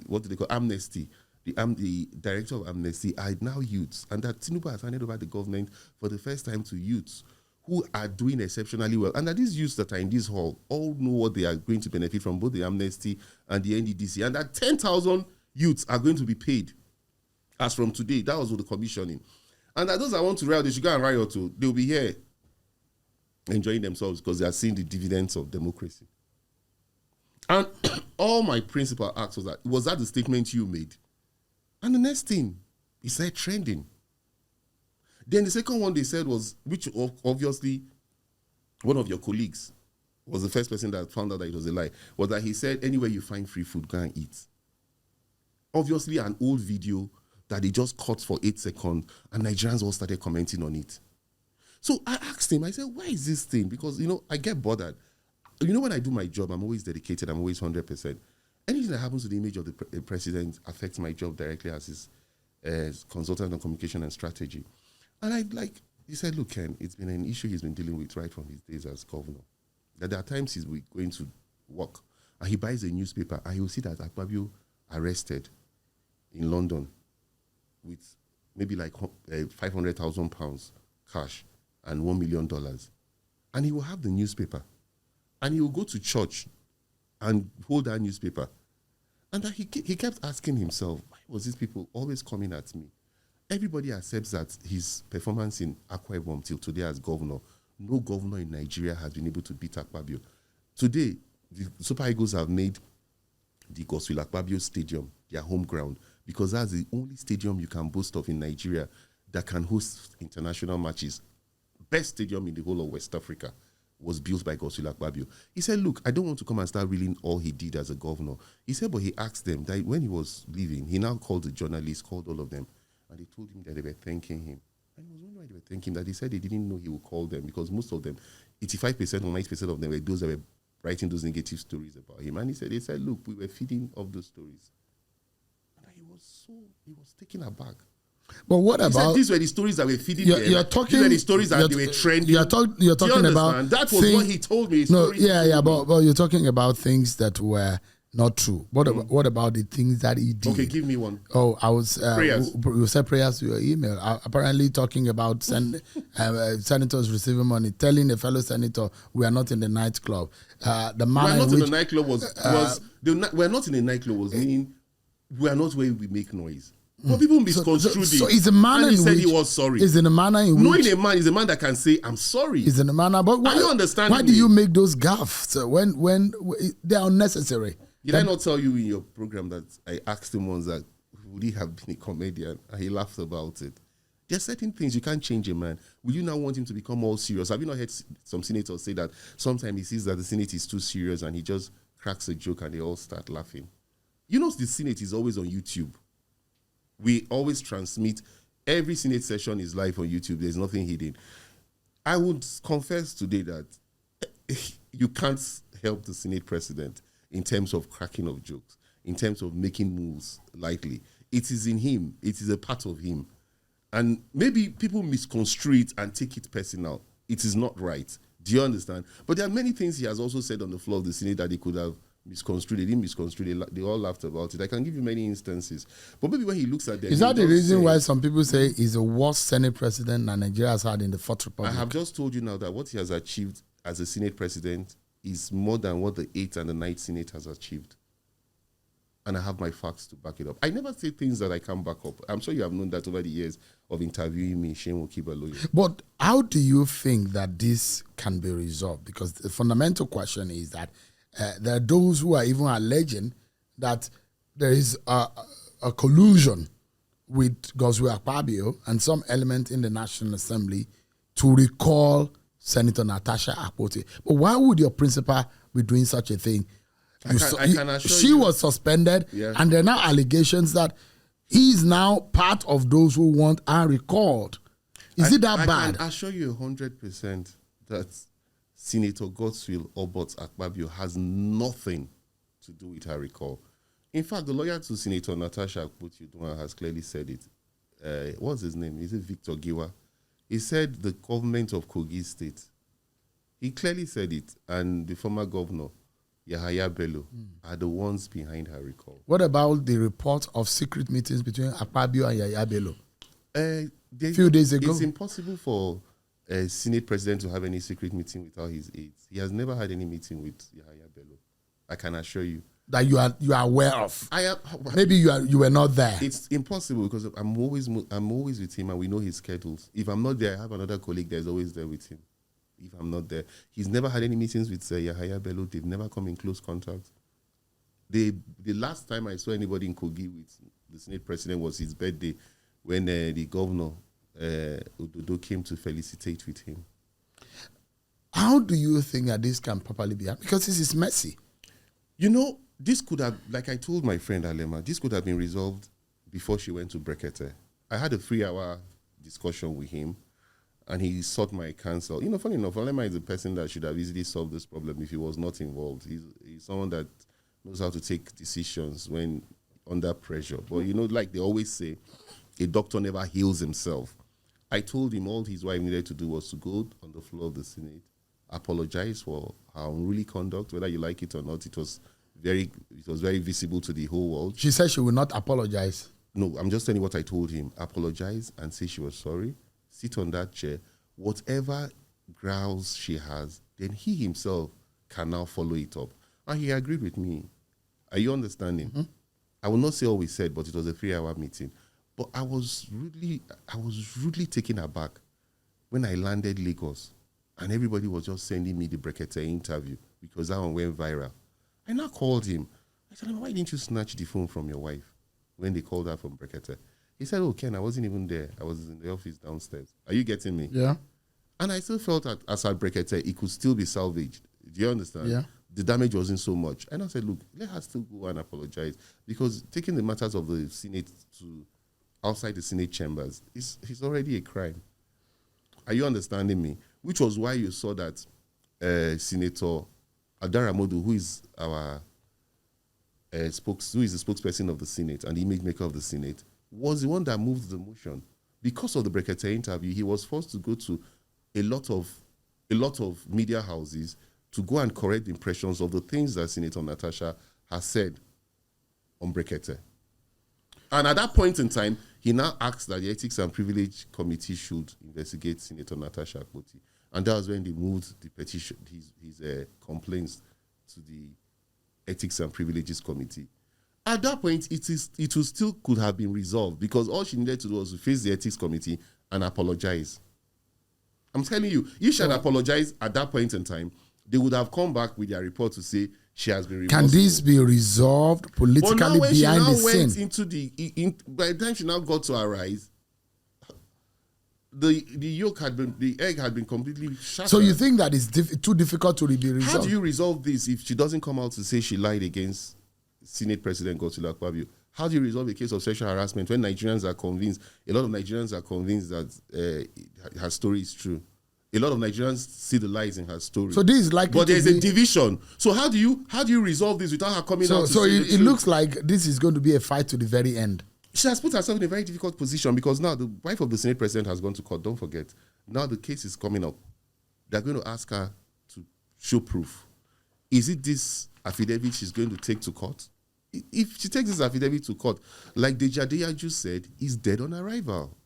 what do they call Amnesty, the director of Amnesty are now youths, and that Tinubu has handed over the government for the first time to youths who are doing exceptionally well, and that these youths that are in this hall all know what they are going to benefit from, both the Amnesty and the NDDC, and that 10,000 youths are going to be paid as from today. That was with the commissioning. And that those that want to riot, they should go and riot too. They'll be here enjoying themselves because they are seeing the dividends of democracy. And all my principal asked was that the statement you made? And the next thing, he said trending. Then the second one they said was, which obviously one of your colleagues was the first person that found out that it was a lie, was that he said, anywhere you find free food, go and eat. Obviously an old video that they just cut for 8 seconds, and Nigerians all started commenting on it. So I asked him, I said, why is this thing? Because, I get bothered. When I do my job, I'm always dedicated, I'm always 100%. Anything that happens to the image of the president affects my job directly as his consultant on communication and strategy. And he said, look, Ken, it's been an issue he's been dealing with right from his days as governor. That there are times he's going to work, and he buys a newspaper, and he will see that Akpabio arrested in London with maybe like £500,000 cash and $1 million. And he will have the newspaper. And he will go to church and hold that newspaper. And that he kept asking himself, why was these people always coming at me? Everybody accepts that his performance in Akwa Ibom till today as governor, no governor in Nigeria has been able to beat Akpabio. Today, the Super Eagles have made the Godswill Akpabio Stadium their home ground, because that's the only stadium you can boast of in Nigeria that can host international matches. Best stadium in the whole of West Africa was built by Godswill Akpabio. He said, look, I don't want to come and start reeling all he did as a governor. He said, but he asked them that when he was leaving, he now called the journalists, called all of them. and they told him that they were thanking him. And he was wondering why they were thanking him, that he said they didn't know he would call them because most of them, 85% or 90% of them were those that were writing those negative stories about him. And they said, look, we were feeding off those stories. And he was taken aback. But what He about said these were the stories that were feeding them. You're talking. These were the stories that they were trending. You're talking about that was what he told me. No, but you're talking about things that were not true. What about the things that he did? Okay, give me one. Oh, I was prayers. You said prayers to your email. Apparently, talking about senators receiving money, telling a fellow senator we are not in the nightclub. The man we're not in the nightclub we're not in the nightclub was meaning we are not where we make noise. But people misconstrued it. So it's a manner and he in said which he was sorry. Is in a manner in Knowing which a man is a man that can say I'm sorry. Is in a manner, but why? Are you understanding? Why do you make those gaffes when they are unnecessary? Did I not tell you in your program that I asked him once that would he have been a comedian, and he laughed about it? There are certain things you can't change a man. Will you now want him to become all serious? Have you not heard some senators say that sometimes he sees that the Senate is too serious and he just cracks a joke and they all start laughing? You know the Senate is always on YouTube. We always transmit. Every Senate session is live on YouTube. There's nothing hidden. I would confess today that you can't help the Senate president in terms of cracking of jokes, in terms of making moves lightly. It is in him. It is a part of him. And maybe people misconstrue it and take it personal. It is not right. Do you understand? But there are many things he has also said on the floor of the Senate that he could have misconstrued. They didn't misconstrue. They all laughed about it. I can give you many instances. But maybe when he looks at them... Is that the reason why some people say he's the worst Senate president that Nigeria has had in the Fourth Republic? I have just told you now that what he has achieved as a Senate president is more than what the 8th and the 9th Senate has achieved. And I have my facts to back it up. I never say things that I can't back up. I'm sure you have known that over the years of interviewing me, Shane Okibaloye. But how do you think that this can be resolved? Because the fundamental question is that there are those who are even alleging that there is a collusion with Godswill Akpabio and some element in the National Assembly to recall Senator Natasha Akpoti. But why would your principal be doing such a thing? She was suspended, and there are now allegations that he is now part of those who want her recalled. Is it that bad? I can assure you 100% that Senator Godswill Obot Akpabio has nothing to do with her recall. In fact, the lawyer to Senator Natasha Akpoti has clearly said it. What's his name? Is it Victor Giwa? He said the government of Kogi State. He clearly said it, and the former governor, Yahaya Bello, are the ones behind her recall. What about the report of secret meetings between Akpabio and Yahaya Bello? A few days ago. It's impossible for a Senate president to have any secret meeting without his aides. He has never had any meeting with Yahaya Bello. I can assure you. That you are aware of. I am. Maybe you were not there. It's impossible because I'm always with him and we know his schedules. If I'm not there, I have another colleague that's always there with him. If I'm not there, he's never had any meetings with Yahaya Bello. They've never come in close contact. The last time I saw anybody in Kogi with the Senate president was his birthday, when the governor Ododo came to felicitate with him. How do you think that this can properly be? Because this is messy. You know, this could have, like I told my friend Alema, this could have been resolved before she went to Brekete. I had a 3-hour discussion with him, and he sought my counsel. You know, funny enough, Alema is a person that should have easily solved this problem if he was not involved. He's someone that knows how to take decisions when under pressure. But, you know, like they always say, a doctor never heals himself. I told him all his wife needed to do was to go on the floor of the Senate, apologize for her unruly conduct, whether you like it or not. It was very visible to the whole world. She said she will not apologize. No, I'm just telling you what I told him. Apologize and say she was sorry. Sit on that chair. Whatever grounds she has, then he himself can now follow it up. And he agreed with me. Are you understanding? Mm-hmm. I will not say all we said, but it was a 3-hour meeting. But I was rudely taken aback when I landed Lagos and everybody was just sending me the Brekete interview because that one went viral. I now called him. I said, why didn't you snatch the phone from your wife when they called her from Brekete? He said, oh, Ken, I wasn't even there. I was in the office downstairs. Are you getting me? Yeah. And I still felt that as at Brekete, it could still be salvaged. Do you understand? Yeah. The damage wasn't so much. And I said, look, let her still go and apologize because taking the matters of the Senate to outside the Senate chambers is already a crime. Are you understanding me? Which was why you saw that Senator Adaramodu, who is our who is the spokesperson of the Senate and the image maker of the Senate, was the one that moved the motion. Because of the Brekete interview, he was forced to go to a lot of media houses to go and correct the impressions of the things that Senator Natasha has said on Brekete. And at that point in time, he now asked that the Ethics and Privilege Committee should investigate Senator Natasha Akpoti. And that was when they moved the petition, his complaints to the Ethics and Privileges Committee. At that point, it was still could have been resolved because all she needed to do was to face the Ethics Committee and apologize. I'm telling you, if she had apologized at that point in time, they would have come back with their report to say she has been remorseful. Can this be resolved politically behind the scene? By the time she now got to arise, the egg had been completely shattered. So you think that it's too difficult to be resolved? How do you resolve this if she doesn't come out to say she lied against Senate President Godswill Akpabio? How do you resolve a case of sexual harassment when Nigerians are convinced, a lot of Nigerians are convinced that her story is true? A lot of Nigerians see the lies in her story. So this is likely, but there's a division. So how do you resolve this without her coming out? So it looks like this is going to be a fight to the very end. She has put herself in a very difficult position because now the wife of the Senate President has gone to court. Don't forget. Now the case is coming up. They're going to ask her to show proof. Is it this affidavit she's going to take to court? If she takes this affidavit to court, like Deji Adeyaju said, he's dead on arrival.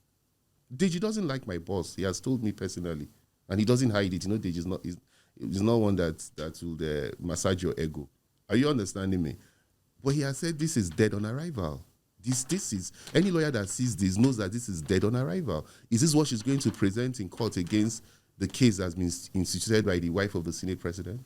Deji doesn't like my boss. He has told me personally. And he doesn't hide it. You know, Deji is not one that will massage your ego. Are you understanding me? But he has said this is dead on arrival. This is, any lawyer that sees this knows that this is dead on arrival. Is this what she's going to present in court against the case that's been instituted by the wife of the Senate President?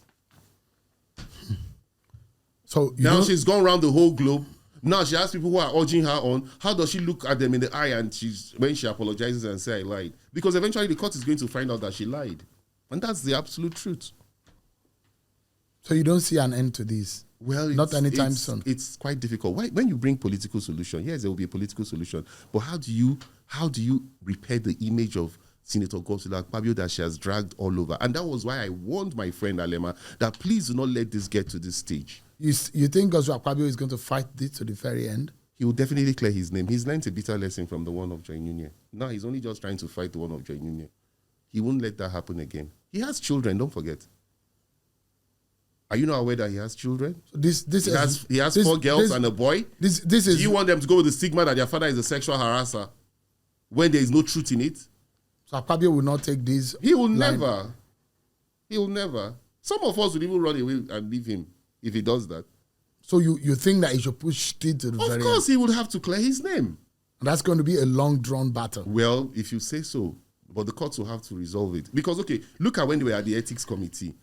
So now she's gone around the whole globe. Now she has people who are urging her on. How does she look at them in the eye and when she apologizes and say I lied? Because eventually the court is going to find out that she lied. And that's the absolute truth. So you don't see an end to this? Well, not anytime soon. It's quite difficult. When you bring political solution, yes, there will be a political solution. But how do you repair the image of Senator Godswill Akpabio that she has dragged all over? And that was why I warned my friend Alema that please do not let this get to this stage. You think Godswill Akpabio is going to fight this to the very end? He will definitely clear his name. He's learned a bitter lesson from the one of Joy Union. Now he's only just trying to fight the one of Joy Union. He won't let that happen again. He has children, don't forget. Are you not aware that he has children? So he has 4 girls and a boy. Do you want them to go with the stigma that their father is a sexual harasser when there is no truth in it? So Akpabio will not take this. He will never. He will never. Some of us would even run away and leave him if he does that. So you think that he should push it to the very end? Of course, he would have to clear his name. And that's going to be a long drawn battle. Well, if you say so, but the courts will have to resolve it. Because, okay, look at when they were at the ethics committee.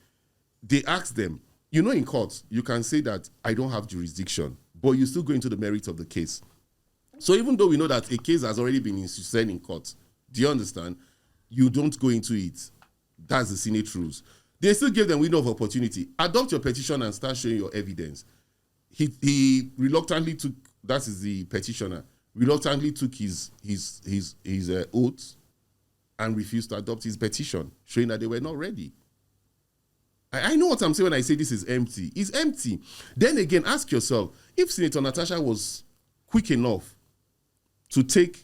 They asked them, you know, in court, you can say that I don't have jurisdiction, but you still go into the merits of the case. So even though we know that a case has already been instituted in court, do you understand? You don't go into it. That's the Senate rules. They still gave them window of opportunity. Adopt your petition and start showing your evidence. He reluctantly took, that is the petitioner, reluctantly took his oath and refused to adopt his petition, showing that they were not ready. I know what I'm saying when I say this is empty. It's empty. Then again, ask yourself, if Senator Natasha was quick enough to take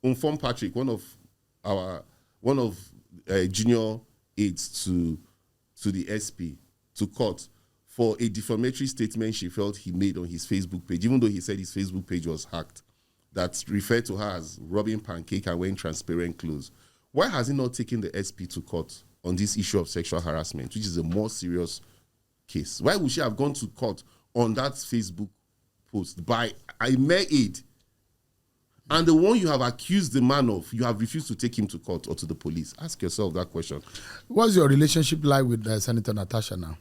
Unform Patrick, one of junior aides to the SP, to court for a defamatory statement she felt he made on his Facebook page, even though he said his Facebook page was hacked, that referred to her as robbing pancake and wearing transparent clothes. Why has he not taken the SP to court on this issue of sexual harassment, which is a more serious case? Why would she have gone to court on that Facebook post by a mere aide? And the one you have accused the man of, you have refused to take him to court or to the police. Ask yourself that question. What's your relationship like with Senator Natasha now?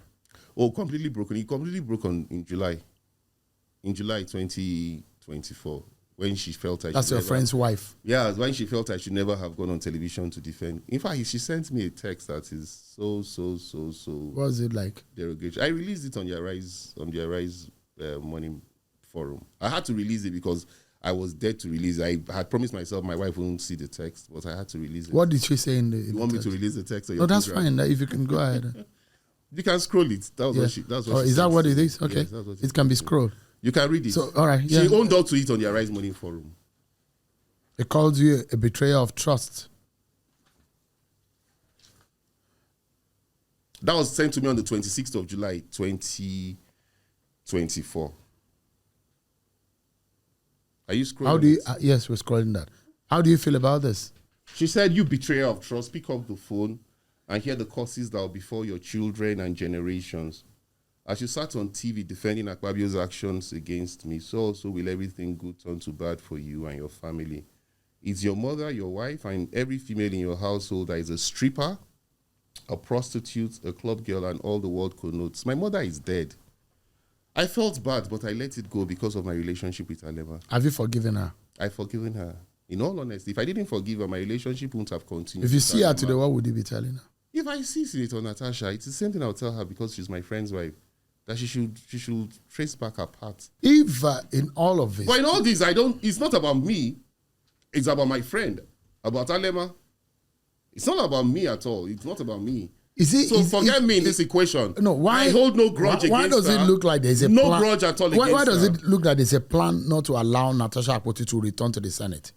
Oh, completely broken. He completely broke in July. In July 2024. When she felt like that's your friend's wife. Yeah, when she felt I should never have gone on television to defend. In fact, she sent me a text that is so. What was it like? Derogatory. I released it on the Arise Morning Forum. I had to release it because I was dead to release it. I had promised myself my wife wouldn't see the text, but I had to release it. What did she say in the? You want me to release the text? No, that's fine. If you can go ahead. You can scroll it. That was what she. That's what. Is that what it is? Okay, yes, it can be scrolled. You can read it. So, all right. She owned up to it on the Arise Morning Forum. It calls you a betrayer of trust. That was sent to me on the 26th of July, 2024. Are you scrolling? How do you? Yes, we're scrolling that. How do you feel about this? She said, "You betrayer of trust, pick up the phone and hear the curses that will befall your children and generations. As you sat on TV defending Akpabio's actions against me, so also will everything good turn to bad for you and your family. It's your mother, your wife, and every female in your household that is a stripper, a prostitute, a club girl, and all the world connotes. My mother is dead. I felt bad, but I let it go because of my relationship with Alema. Have you forgiven her? I've forgiven her. In all honesty, if I didn't forgive her, my relationship wouldn't have continued. If you see her today, what would you be telling her? If I see Senator Natasha, it's the same thing I'll tell her because she's my friend's wife, that she should trace back her path. If in all of this... But in all this, it's not about me. It's about my friend, about Alema. It's not about me at all. It's not about me. Forget me in this equation. No, why? I hold no grudge against her. Why does it look like there's a no plan? grudge at all against her? Why does it look like there's a plan not to allow Natasha Akpoti to return to the Senate?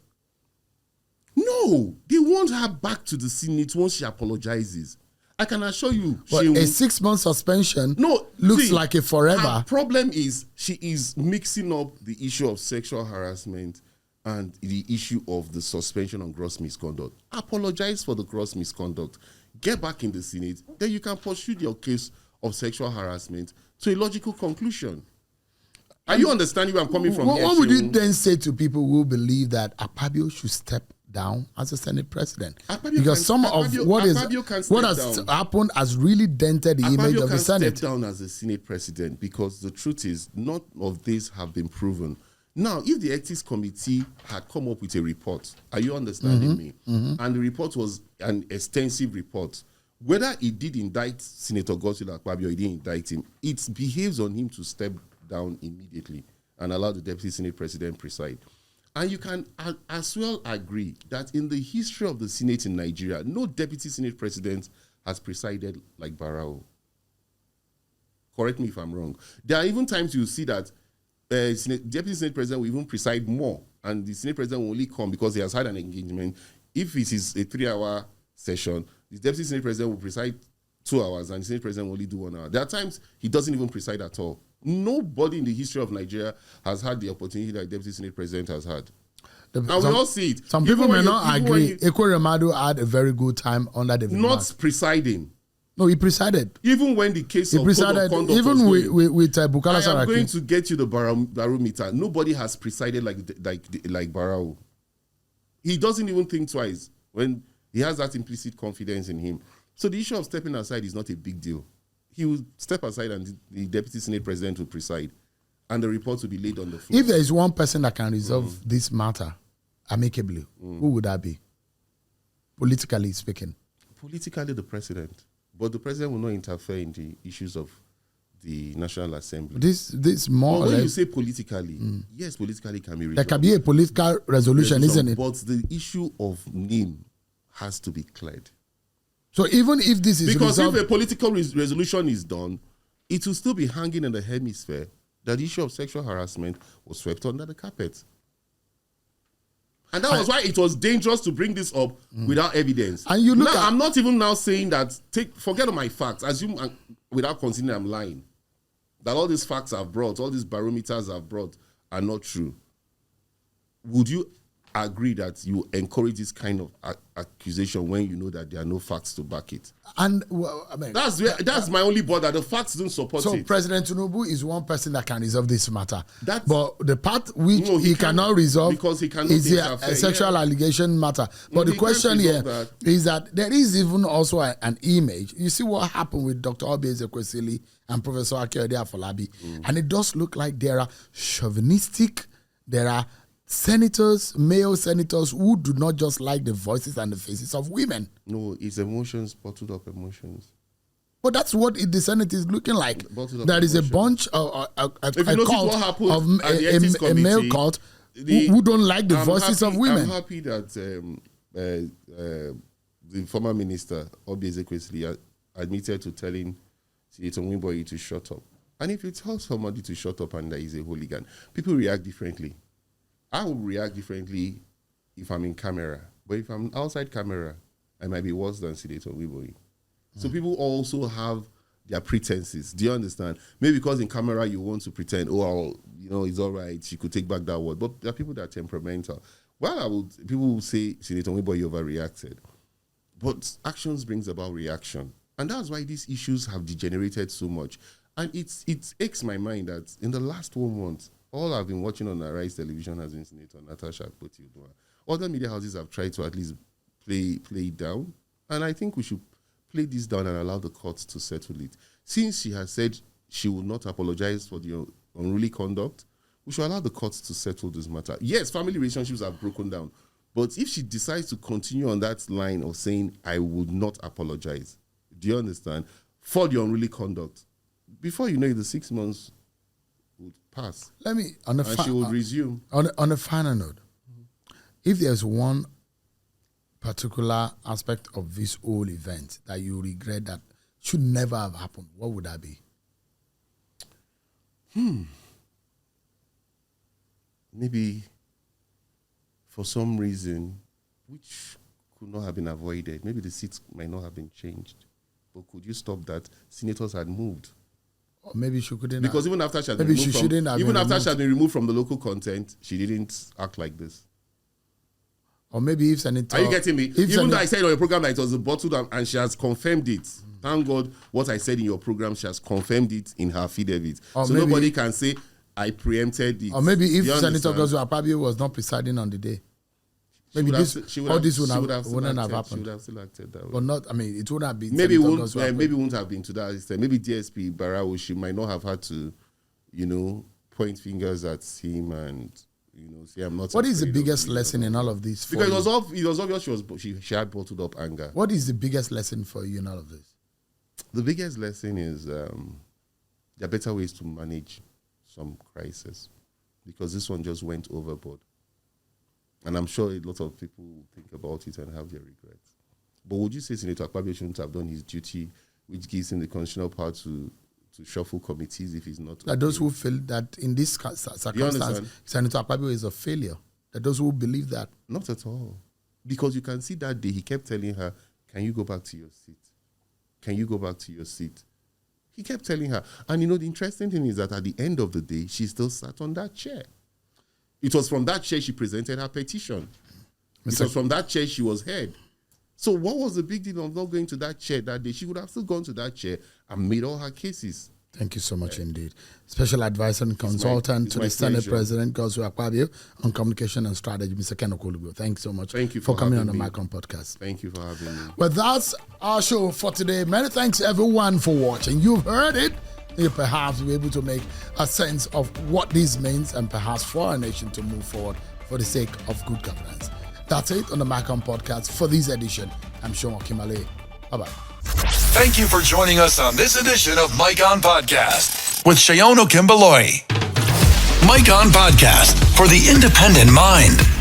No, they want her back to the Senate once she apologizes. I can assure you. But a 6-month suspension looks like a forever. Her problem is she is mixing up the issue of sexual harassment and the issue of the suspension on gross misconduct. Apologize for the gross misconduct. Get back in the Senate. Then you can pursue your case of sexual harassment to a logical conclusion. Are you understanding where I'm coming from? What would you then say to people who believe that Akpabio should step down as a Senate president? Because what has happened has really dented the image of the Senate. Step down as a Senate president because the truth is none of these have been proven. Now, if the Ethics Committee had come up with a report, are you understanding me? And the report was an extensive report. Whether it did indict Senator Godswill Akpabio or it didn't indict him, it behaves on him to step down immediately and allow the Deputy Senate President preside. And you can as well agree that in the history of the Senate in Nigeria, no Deputy Senate President has presided like Barrow. Correct me if I'm wrong. There are even times you see that Deputy Senate President will even preside more, and the Senate President will only come because he has had an engagement. If it is a 3-hour session, the Deputy Senate President will preside 2 hours, and the Senate President will only do 1 hour. There are times he doesn't even preside at all. Nobody in the history of Nigeria has had the opportunity that the Deputy Senate President has had. And we all see it. Some people may not agree. Ekweremadu had a very good time under the not presiding. No, he presided. Even when the case of presided, code of conduct even with Bukola Saraki. I am going to get you the barometer. Nobody has presided like Barrow. He doesn't even think twice when he has that implicit confidence in him. So the issue of stepping aside is not a big deal. He will step aside and the Deputy Senate President will preside. And the report will be laid on the floor. If there is one person that can resolve this matter amicably, who would that be? Politically speaking. Politically, the president. But the president will not interfere in the issues of the National Assembly. This more but or when less, you say politically, yes, politically can be resolved. There can be a political resolution, isn't it? But the issue of name has to be cleared. So even if this is because resolved, if a political resolution is done, it will still be hanging in the hemisphere that the issue of sexual harassment was swept under the carpet. And that was why it was dangerous to bring this up without evidence. And you look I'm not even now saying that, forget all my facts, assume without considering I'm lying, that all these facts I've brought, all these barometers I've brought are not true. Would you agree that you encourage this kind of accusation when you know that there are no facts to back it? And well, I mean, that's my only bother. The facts don't support it. So President Tinubu is one person that can resolve this matter. But the part which he cannot resolve because he cannot is a sexual allegation matter. But the question here is that there is even also an image. You see what happened with Dr. Obi Ezekwesili and Professor Akeode Afolabi, and it does look like there are chauvinistic, there are senators, male senators who do not just like the voices and the faces of women. No, it's emotions, bottled up emotions. But that's what the Senate is looking like. There is a bunch of a male cult who don't like the voices of women. I'm happy that the former minister, Obi Ezekwesili, admitted to telling Senator Wimboyi to shut up. And if you tell somebody to shut up and that is a hooligan, people react differently. I will react differently if I'm in camera. But if I'm outside camera, I might be worse than Senator Wimboyi. So people also have their pretenses. Do you understand? Maybe because in camera you want to pretend, it's all right, she could take back that word. But there are people that are temperamental. Well, people will say Senator Wimboyi overreacted. But actions brings about reaction. And that's why these issues have degenerated so much. And it aches my mind that in the last 1 month, all I've been watching on Arise television has been Senator Natasha. Other media houses have tried to at least play it down. And I think we should play this down and allow the courts to settle it. Since she has said she will not apologize for the unruly conduct, we should allow the courts to settle this matter. Yes, family relationships have broken down. But if she decides to continue on that line of saying, I would not apologize, do you understand, for the unruly conduct, before you know it, the 6 months would pass. She would resume. On a final note, if there's one particular aspect of this whole event that you regret that should never have happened, what would that be? Maybe for some reason, which could not have been avoided, maybe the seats might not have been changed. But could you stop that? Senators had moved. Or maybe she couldn't. Because even after she had been removed from the local content, she didn't act like this. Or maybe if Senator... Are you getting me? Even though I said on your program that it was bottled up and she has confirmed it. Thank God what I said in your program, she has confirmed it in her affidavit. So nobody can say, I preempted it. Or maybe if Senator Gozo Akpabio was not presiding on the day. Maybe this wouldn't have happened. She would have still acted that way. But not, it would have been... Maybe it wouldn't have been to that extent. Maybe DSP Barao, she might not have had to, point fingers at him and... say I'm not. What is the biggest lesson in all of this? Because it was obvious she had bottled up anger. What is the biggest lesson for you in all of this? The biggest lesson is there are better ways to manage some crisis, because this one just went overboard. And I'm sure a lot of people will think about it and have their regrets. But would you say Senator Akpabio shouldn't have done his duty, which gives him the power to shuffle committees if he's not... That those who feel that in this circumstance, Senator Akpabio is a failure. That those who believe that. Not at all. Because you can see that day, he kept telling her, can you go back to your seat? Can you go back to your seat? He kept telling her. And the interesting thing is that at the end of the day, she still sat on that chair. It was from that chair she presented her petition. It was from that chair she was heard. So what was the big deal of not going to that chair that day? She would have still gone to that chair and made all her cases. Thank you so much indeed. Special advisor and consultant to the Senate President, Gozo Akpabio, on communication and strategy, Mr. Ken Okolugo. Thanks so much for coming on the Micron podcast. Thank you for having me. Well, that's our show for today. Many thanks everyone for watching. You've heard it. You perhaps be able to make a sense of what this means and perhaps for our nation to move forward for the sake of good governance. That's it on the Macon podcast for this edition. I'm Sean Okimale. Bye-bye. Thank you for joining us on this edition of Mike On Podcast with Sean Okimbaloi. Mike On Podcast for the independent mind.